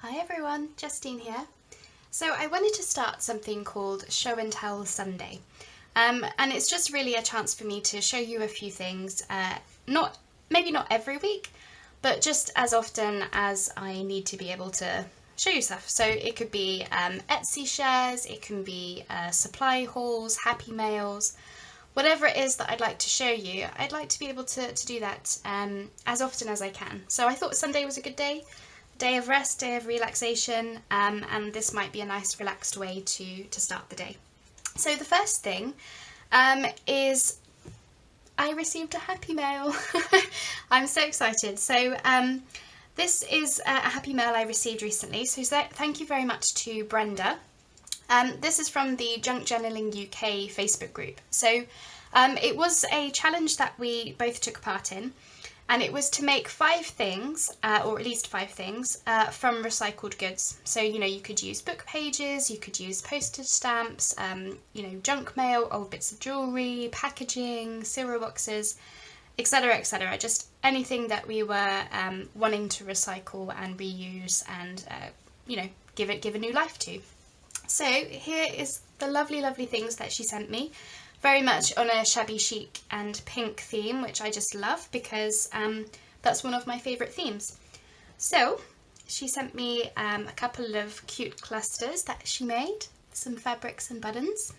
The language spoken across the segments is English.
Hi everyone, Justine here. So I wanted to start something called Show and Tell Sunday. And it's just really a chance for me to show you a few things, maybe not every week, but just as often as I need to be able to show you stuff. So it could be Etsy shares, it can be supply hauls, happy mails, whatever it is that I'd like to show you. I'd like to be able to do that as often as I can. So I thought Sunday was a good day. Day of rest, day of relaxation, and this might be a nice relaxed way to start the day. So the first thing is I received a happy mail. I'm so excited. So this is a happy mail I received recently, so thank you very much to Brenda. This is from the Junk Journaling UK Facebook group. So it was a challenge that we both took part in. And it was to make 5 things, or at least 5 things, from recycled goods. So, you could use book pages, you could use postage stamps, junk mail, old bits of jewellery, packaging, cereal boxes, etc., etc. Just anything that we were wanting to recycle and reuse and, give a new life to. So here is the lovely, lovely things that she sent me. Very much on a shabby chic and pink theme, which I just love because that's one of my favourite themes. So she sent me a couple of cute clusters that she made, some fabrics and buttons.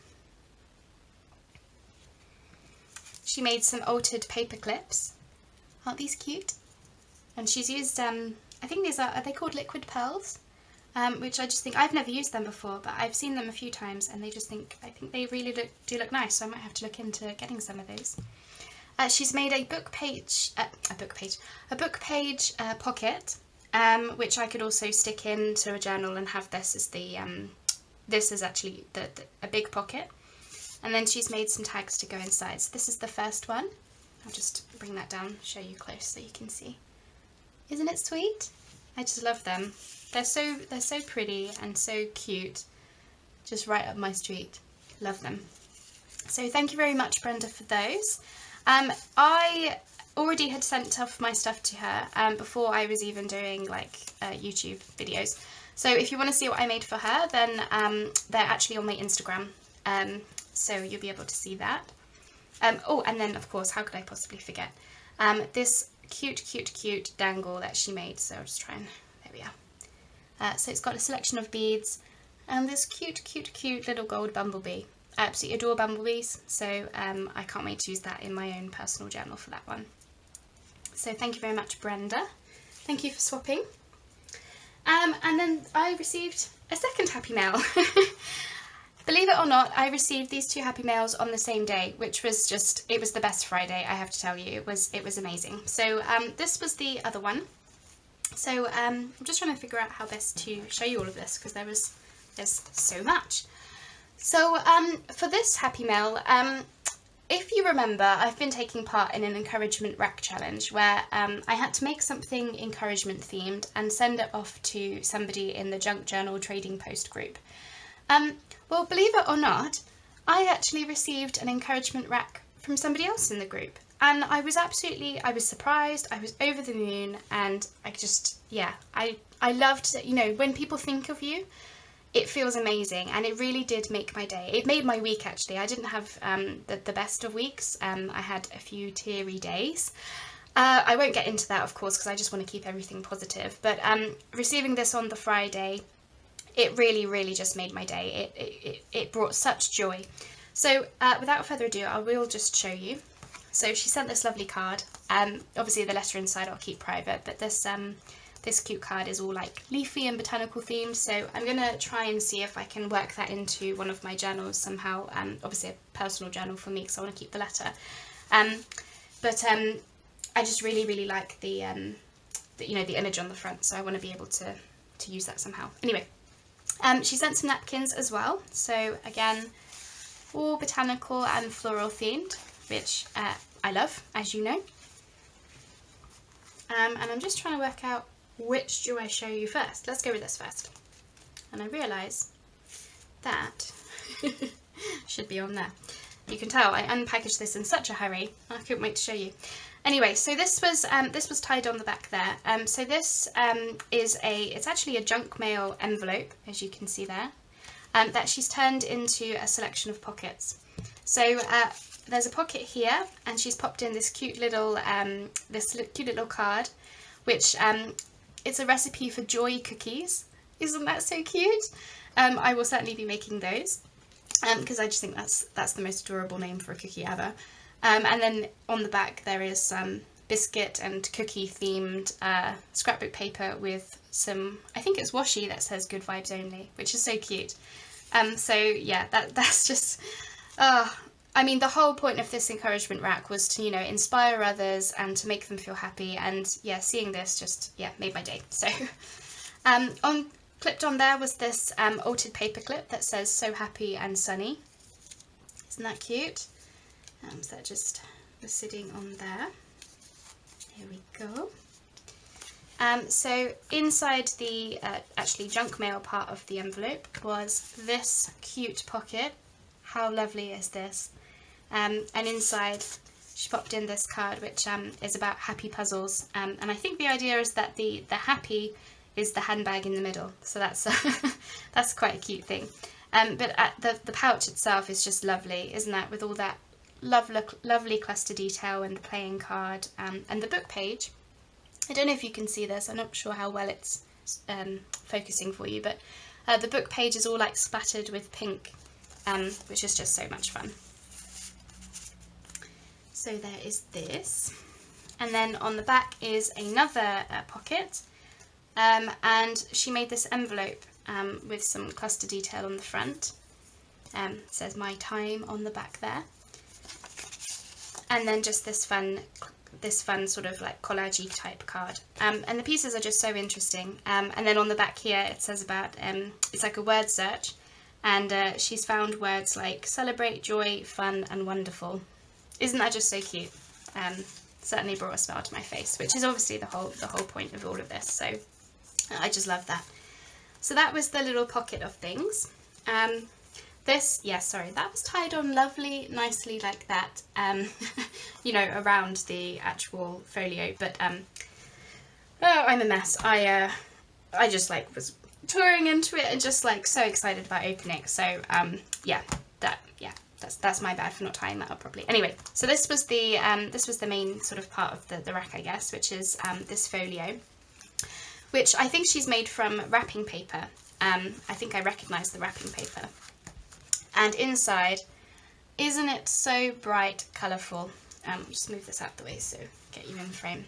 She made some altered paper clips. Aren't these cute? And she's used, I think these are they called liquid pearls? Which I just think, I've never used them before, but I've seen them a few times and I think they really do look nice, so I might have to look into getting some of those. She's made a book page pocket, which I could also stick into a journal and have this as this is actually a big pocket. And then she's made some tags to go inside. So this is the first one. I'll just bring that down, show you close so you can see. Isn't it sweet? I just love them. They're so pretty and so cute, just right up my street. Love them. So thank you very much, Brenda, for those. I already had sent off my stuff to her before I was even doing YouTube videos. So if you want to see what I made for her, then they're actually on my Instagram, so you'll be able to see that. Oh, and then of course, how could I possibly forget this cute dangle that she made. So I'll just try and, there we are. So it's got a selection of beads and this cute little gold bumblebee. I absolutely adore bumblebees, so I can't wait to use that in my own personal journal for that one. So thank you very much, Brenda. Thank you for swapping. And then I received a second happy mail. Believe it or not, I received these 2 happy mails on the same day, which was it was the best Friday, I have to tell you. It was amazing. So this was the other one. So I'm just trying to figure out how best to show you all of this because there's so much. So for this happy mail, if you remember, I've been taking part in an encouragement rack challenge where I had to make something encouragement themed and send it off to somebody in the Junk Journal Trading Post group. Well, believe it or not, I actually received an encouragement rack from somebody else in the group. And I was surprised, I was over the moon, and I loved, when people think of you, it feels amazing, and it really did make my day. It made my week, actually. I didn't have the best of weeks. I had a few teary days. I won't get into that, of course, because I just want to keep everything positive. But receiving this on the Friday, it really just made my day. It brought such joy. So without further ado, I will just show you. So she sent this lovely card. Obviously the letter inside I'll keep private, but this cute card is all like leafy and botanical themed. So I'm gonna try and see if I can work that into one of my journals somehow. Obviously a personal journal for me because I want to keep the letter. But I just really like the image on the front, so I want to be able to use that somehow. Anyway, she sent some napkins as well. So again, all botanical and floral themed, which I love, as you know. And I'm just trying to work out which do I show you first. Let's go with this first. And I realise that should be on there. You can tell I unpackaged this in such a hurry. I couldn't wait to show you. Anyway, so this was tied on the back there. So this it's actually a junk mail envelope, as you can see there, that she's turned into a selection of pockets. So there's a pocket here, and she's popped in this cute little card, which it's a recipe for joy cookies. Isn't that so cute? I will certainly be making those because I just think that's the most adorable name for a cookie ever. And then on the back there is some biscuit and cookie themed scrapbook paper with some, I think it's washi that says good vibes only, which is so cute. So yeah, that's just, I mean, the whole point of this encouragement rack was to, you know, inspire others and to make them feel happy, and yeah, seeing this just, yeah, made my day. So clipped on there was this altered paper clip that says so happy and sunny. Isn't that cute? So that just was sitting on there. Here we go. So inside the actually junk mail part of the envelope was this cute pocket. How lovely is this? And inside she popped in this card, which is about happy puzzles. And I think the idea is that the happy is the handbag in the middle. So that's that's quite a cute thing. But the pouch itself is just lovely, isn't that? With all that lovely cluster detail and the playing card and the book page. I don't know if you can see this, I'm not sure how well it's focusing for you, but the book page is all like splattered with pink, which is just so much fun. So there is this, and then on the back is another pocket, and she made this envelope with some cluster detail on the front. It says my time on the back there. And then just this fun sort of like collage-y type card. And the pieces are just so interesting. And then on the back here it says about, it's like a word search, and she's found words like celebrate, joy, fun and wonderful. Isn't that just so cute? Certainly brought a smile to my face, which is obviously the whole point of all of this. So I just love that. So that was the little pocket of things. That was tied on lovely, nicely like that, you know, around the actual folio, but, oh, I'm a mess. I just, like, was touring into it and just, like, so excited about opening, so, that's my bad for not tying that up properly. Anyway, so this was the main sort of part of the rack, I guess, which is, this folio, which I think she's made from wrapping paper. I think I recognise the wrapping paper. And inside, isn't it so bright, colourful? Just move this out of the way so get you in frame.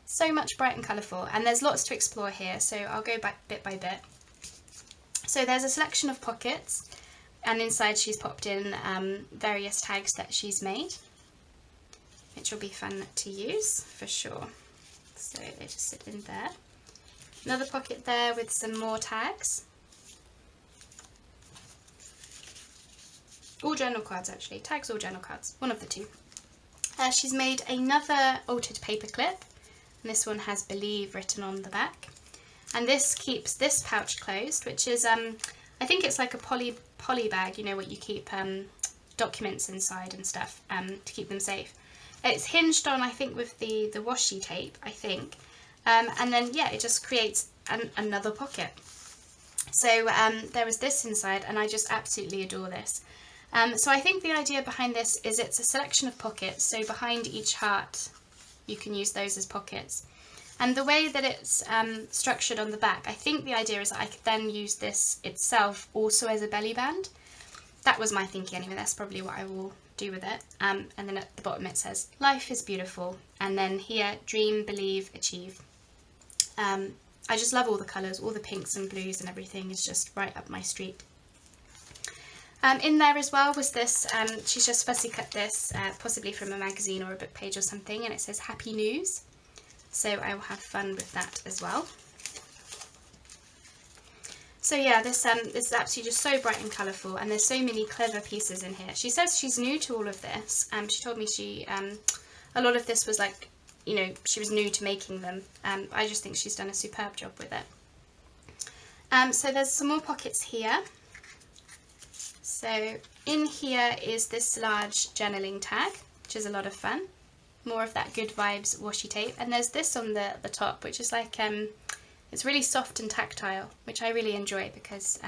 So much bright and colourful, and there's lots to explore here, so I'll go back bit by bit. So there's a selection of pockets, and inside she's popped in various tags that she's made, which will be fun to use for sure. So they just sit in there. Another pocket there with some more tags. All journal cards actually, tags or journal cards, one of the two. She's made another altered paper clip, and this one has believe written on the back. And this keeps this pouch closed, which is, I think it's like a poly bag, you know, what you keep documents inside and stuff to keep them safe. It's hinged on, I think, with the washi tape, I think. And then, yeah, it just creates another pocket. So there was this inside, and I just absolutely adore this. So I think the idea behind this is it's a selection of pockets, so behind each heart you can use those as pockets. And the way that it's structured on the back, I think the idea is that I could then use this itself also as a belly band. That was my thinking anyway, that's probably what I will do with it. And then at the bottom it says, life is beautiful. And then here, dream, believe, achieve. I just love all the colours, all the pinks and blues and everything is just right up my street. In there as well was this, she's just fussy cut this, possibly from a magazine or a book page or something, and it says happy news. So I will have fun with that as well. So yeah, this is absolutely just so bright and colourful, and there's so many clever pieces in here. She says she's new to all of this. She told me a lot of this was like, you know, she was new to making them. I just think she's done a superb job with it. So there's some more pockets here. So in here is this large journaling tag, which is a lot of fun. More of that good vibes washi tape. And there's this on the top, which is like, it's really soft and tactile, which I really enjoy because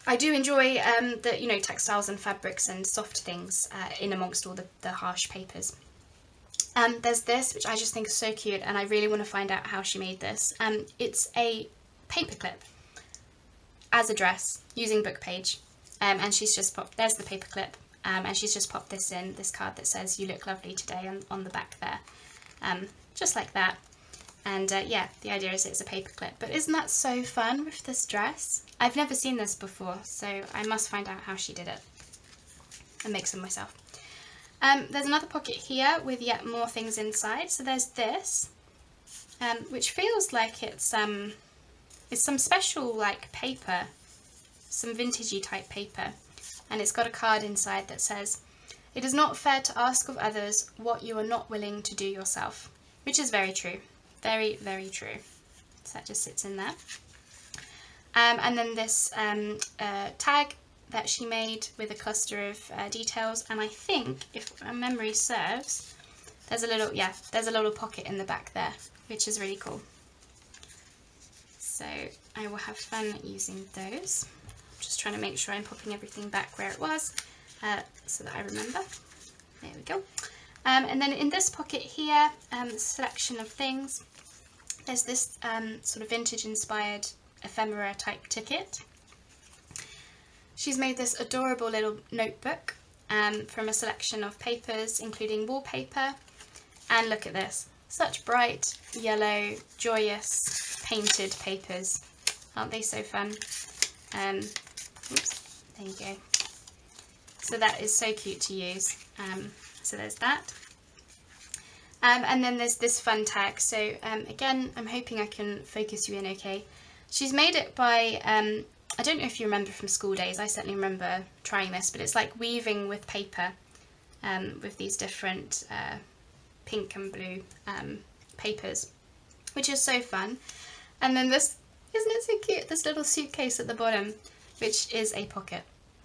I do enjoy the, you know, textiles and fabrics and soft things in amongst all the harsh papers. There's this, which I just think is so cute, and I really want to find out how she made this. It's a paperclip as a dress using book page, and she's just popped, there's the paperclip, and she's just popped this in, this card that says "You look lovely today" on the back there, just like that. And yeah, the idea is it's a paperclip, but isn't that so fun with this dress? I've never seen this before, so I must find out how she did it and make some myself. There's another pocket here with yet more things inside. So there's this, which feels like it's some special like paper, some vintagey type paper, and it's got a card inside that says, "It is not fair to ask of others what you are not willing to do yourself," which is very true, very, very true. So that just sits in there. And then this tag that she made with a cluster of details, and I think, if my memory serves, there's a little pocket in the back there, which is really cool. So I will have fun using those. I'm just trying to make sure I'm popping everything back where it was, so that I remember. There we go. And then in this pocket here, selection of things. There's this sort of vintage inspired ephemera type ticket. She's made this adorable little notebook from a selection of papers, including wallpaper. And look at this, such bright yellow, joyous, painted papers. Aren't they so fun? Oops, there you go. So that is so cute to use. So there's that. And then there's this fun tag. So again, I'm hoping I can focus you in okay. She's made it by, I don't know if you remember from school days, I certainly remember trying this, but it's like weaving with paper with these different pink and blue papers, which is so fun. And then this, isn't it so cute, this little suitcase at the bottom, which is a pocket.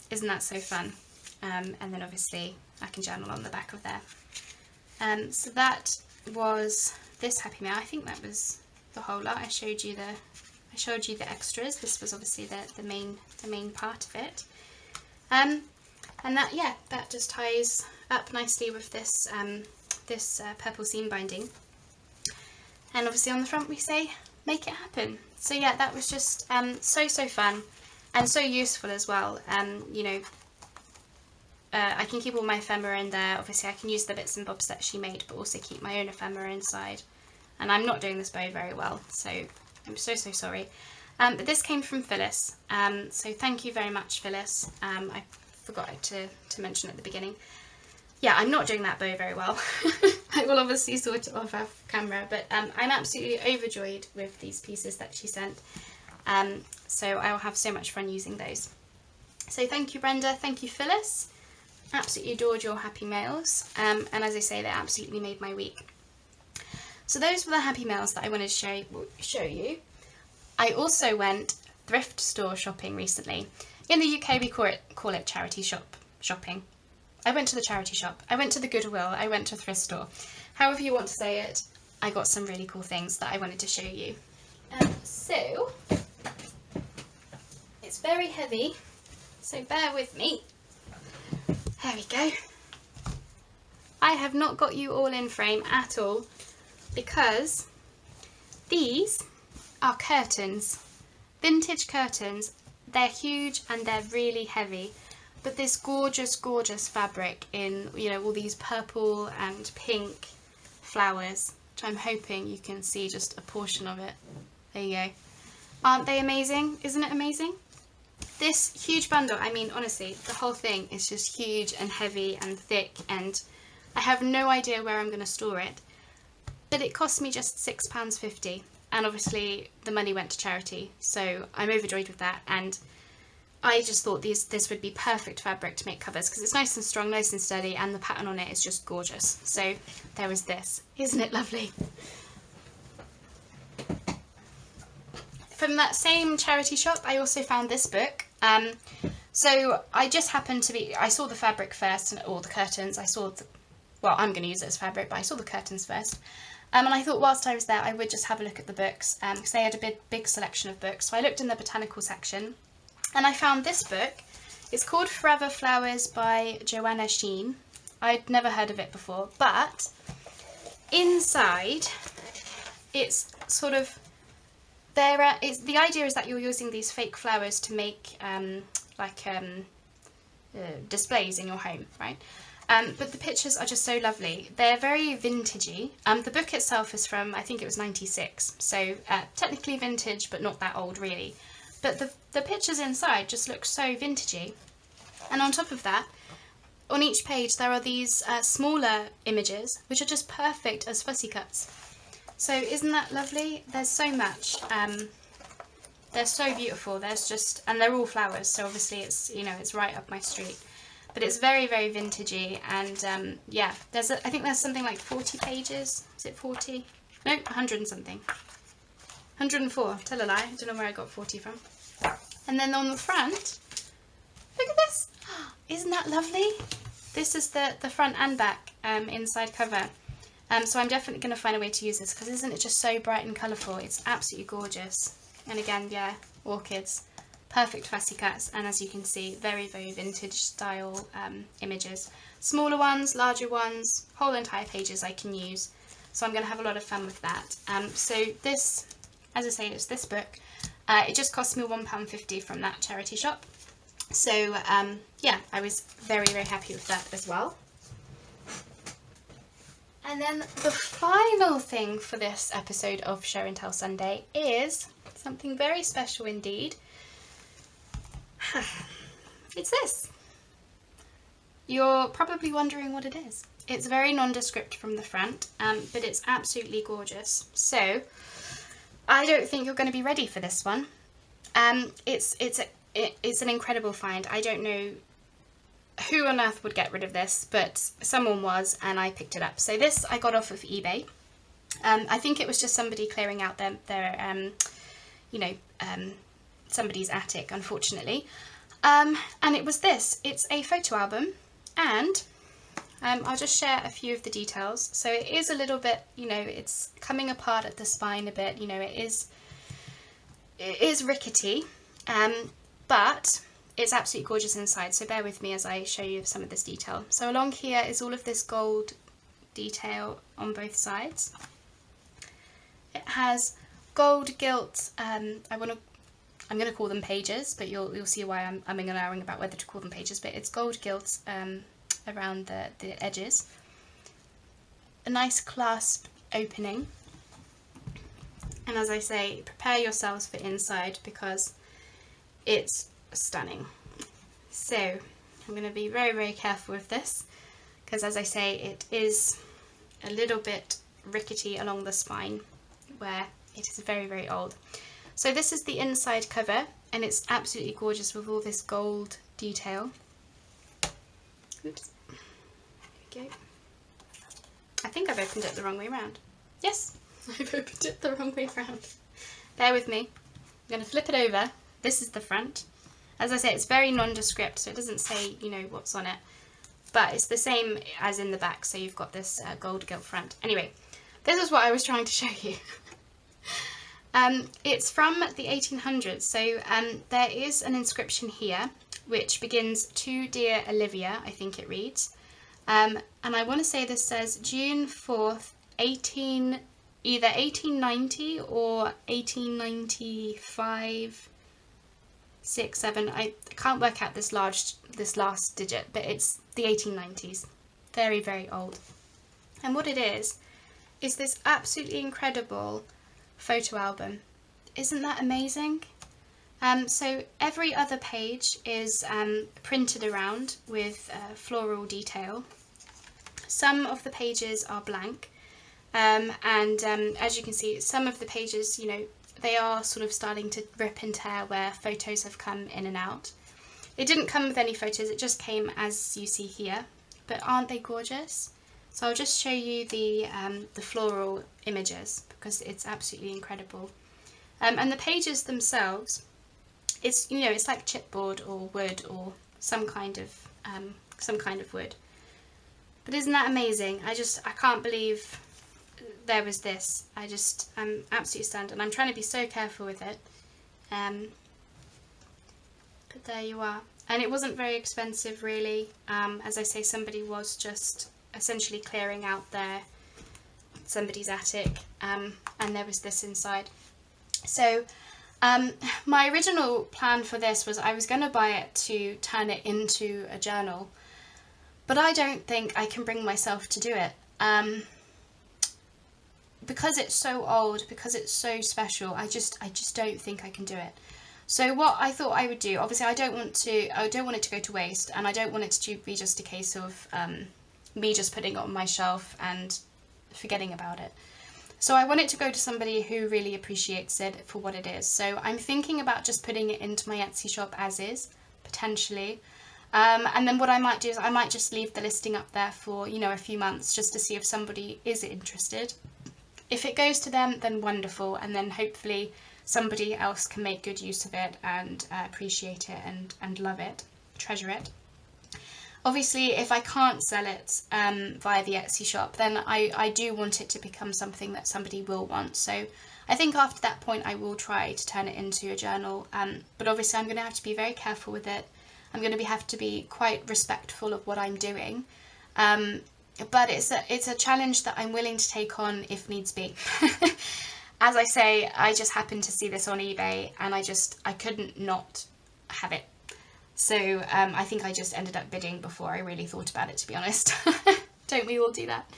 Isn't that so fun? And then obviously I can journal on the back of there. So that was this Happy Mail. I think that was the whole lot. I showed you the extras. This was obviously the main part of it. And that, yeah, that just ties up nicely with this this purple seam binding. And obviously on the front we say, "Make it happen." So yeah, that was just so fun and so useful as well. You know, I can keep all my ephemera in there. Obviously I can use the bits and bobs that she made, but also keep my own ephemera inside. And I'm not doing this bow very well, so I'm so sorry. But this came from Phyllis, so thank you very much, Phyllis. I forgot to mention at the beginning. Yeah, I'm not doing that bow very well. I will obviously sort it off camera, but I'm absolutely overjoyed with these pieces that she sent. So I will have so much fun using those. So thank you, Brenda. Thank you, Phyllis. Absolutely adored your Happy Mails, and as I say, they absolutely made my week. So those were the Happy Mails that I wanted to show you. I also went thrift store shopping recently. In the UK we call it charity shopping. I went to the charity shop, I went to the Goodwill, I went to a thrift store. However you want to say it, I got some really cool things that I wanted to show you. So, it's very heavy, so bear with me. There we go. I have not got you all in frame at all, because these are curtains, vintage curtains. They're huge and they're really heavy, but this gorgeous fabric in, you know, all these purple and pink flowers, which I'm hoping you can see just a portion of it. There you go. Aren't they amazing? Isn't it amazing? This huge bundle, I mean, honestly, the whole thing is just huge and heavy and thick, and I have no idea where I'm going to store it. But it cost me just £6.50, and obviously the money went to charity, so I'm overjoyed with that. And I just thought this would be perfect fabric to make covers, because it's nice and strong, nice and sturdy, and the pattern on it is just gorgeous. So there was this. Isn't it lovely? From that same charity shop, I also found this book. So I just happened to be, I saw the fabric first, or the curtains. Well, I'm going to use it as fabric, but I saw the curtains first. And I thought whilst I was there, I would just have a look at the books, because they had a big selection of books. So I looked in the botanical section, and I found this book. It's called Forever Flowers by Joanna Sheen. I'd never heard of it before, but inside, it's sort of, the idea is that you're using these fake flowers to make displays in your home, right? But the pictures are just so lovely. They're very vintagey. The book itself is from, I think it was 96, so technically vintage, but not that old really. But the pictures inside just look so vintagey. And on top of that, on each page there are these smaller images, which are just perfect as fussy cuts. So isn't that lovely? There's so much. They're so beautiful. And they're all flowers, so obviously it's, you know, it's right up my street. But it's very, very vintagey, and yeah, I think there's something like 40 pages. Is it 40? No, 100 and something. 104. Tell a lie. I don't know where I got 40 from. And then on the front, look at this. Isn't that lovely? This is the front and back inside cover. So I'm definitely going to find a way to use this, because isn't it just so bright and colourful? It's absolutely gorgeous. And again, yeah, orchids. Perfect fussy cuts, and as you can see, very, very vintage style images. Smaller ones, larger ones, whole entire pages I can use. So I'm going to have a lot of fun with that. So this, as I say, it's this book. It just cost me £1.50 from that charity shop. So yeah, I was very, very happy with that as well. And then the final thing for this episode of Show and Tell Sunday is something very special indeed. It's this. You're probably wondering what it is. It's very nondescript from the front, but it's absolutely gorgeous. So I don't think you're going to be ready for this one. It's an incredible find. I don't know who on earth would get rid of this, but someone was, and I picked it up. So this I got off of eBay. I think it was just somebody clearing out their somebody's attic, unfortunately. And it was this. It's a photo album, and I'll just share a few of the details. So it is a little bit, you know, it's coming apart at the spine a bit, you know, it is rickety, but it's absolutely gorgeous inside, so bear with me as I show you some of this detail. So along here is all of this gold detail on both sides. It has gold gilt, I'm going to call them pages, but you'll see why I'm umming and ahhing about whether to call them pages, but it's gold gilt around the edges. A nice clasp opening. And as I say, prepare yourselves for inside, because it's stunning. So I'm going to be very, very careful with this, because as I say, it is a little bit rickety along the spine, where it is very, very old. So this is the inside cover, and it's absolutely gorgeous with all this gold detail. Oops. There we go. I think I've opened it the wrong way around. Yes, I've opened it the wrong way around. Bear with me. I'm going to flip it over. This is the front. As I say, it's very nondescript, so it doesn't say, you know, what's on it. But it's the same as in the back, so you've got this gold gilt front. Anyway, this is what I was trying to show you. It's from the 1800s, so there is an inscription here which begins, "To dear Olivia," I think it reads, and I want to say this says June 4th, either 1890 or 1895, 6, 7. I can't work out this last digit, but it's the 1890s. Very, very old. And what it is this absolutely incredible photo album. Isn't that amazing? So every other page is printed around with floral detail. Some of the pages are blank, and as you can see, some of the pages, you know, they are sort of starting to rip and tear where photos have come in and out. It didn't come with any photos, it just came as you see here, but aren't they gorgeous? So I'll just show you the floral images, because it's absolutely incredible. And the pages themselves, It's, you know, it's like chipboard or wood or some kind of wood. But isn't that amazing? I can't believe there was this. I'm absolutely stunned, and I'm trying to be so careful with it. But there you are. And it wasn't very expensive, really. As I say, somebody was just essentially clearing out somebody's attic, and there was this inside. So my original plan for this was I was going to buy it to turn it into a journal, but I don't think I can bring myself to do it. Because it's so old, because it's so special, I just don't think I can do it. So what I thought I would do, obviously I don't want it to go to waste, and I don't want it to be just a case of me just putting it on my shelf and forgetting about it. So I want it to go to somebody who really appreciates it for what it is. So I'm thinking about just putting it into my Etsy shop as is, potentially. And then what I might do is I might just leave the listing up there for, you know, a few months just to see if somebody is interested. If it goes to them, then wonderful, and then hopefully somebody else can make good use of it and appreciate it and love it, treasure it. Obviously, if I can't sell it via the Etsy shop, then I do want it to become something that somebody will want. So I think after that point I will try to turn it into a journal, but obviously I'm going to have to be very careful with it. I'm going to have to be quite respectful of what I'm doing. But it's a challenge that I'm willing to take on if needs be. As I say, I just happened to see this on eBay and I couldn't not have it. So I think I just ended up bidding before I really thought about it, to be honest. Don't we all do that?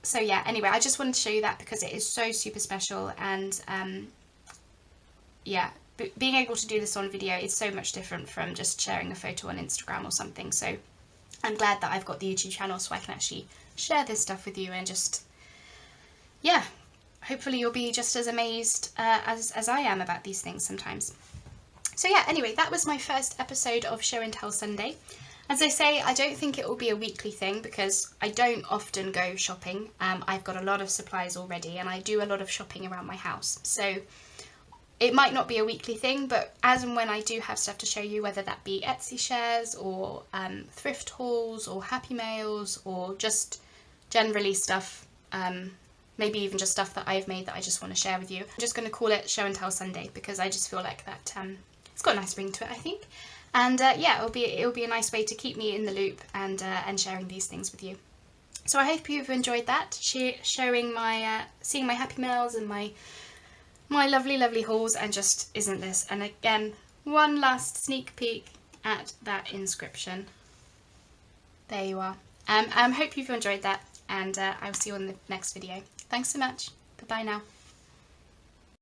So yeah, anyway, I just wanted to show you that because it is so super special, and yeah, being able to do this on video is so much different from just sharing a photo on Instagram or something. So I'm glad that I've got the YouTube channel so I can actually share this stuff with you, and just, yeah, hopefully you'll be just as amazed as I am about these things sometimes. So yeah, anyway, that was my first episode of Show and Tell Sunday. As I say, I don't think it will be a weekly thing because I don't often go shopping. I've got a lot of supplies already, and I do a lot of shopping around my house. So it might not be a weekly thing, but as and when I do have stuff to show you, whether that be Etsy shares or thrift hauls or happy mails or just generally stuff, maybe even just stuff that I've made that I just want to share with you, I'm just going to call it Show and Tell Sunday because I just feel like that it's got a nice ring to it, I think. And yeah, it'll be a nice way to keep me in the loop and sharing these things with you. So I hope you've enjoyed that, showing my seeing my happy mails and my lovely hauls, and just isn't this. And again, one last sneak peek at that inscription. There you are. I hope you've enjoyed that, and I'll see you on the next video. Thanks so much. Goodbye now.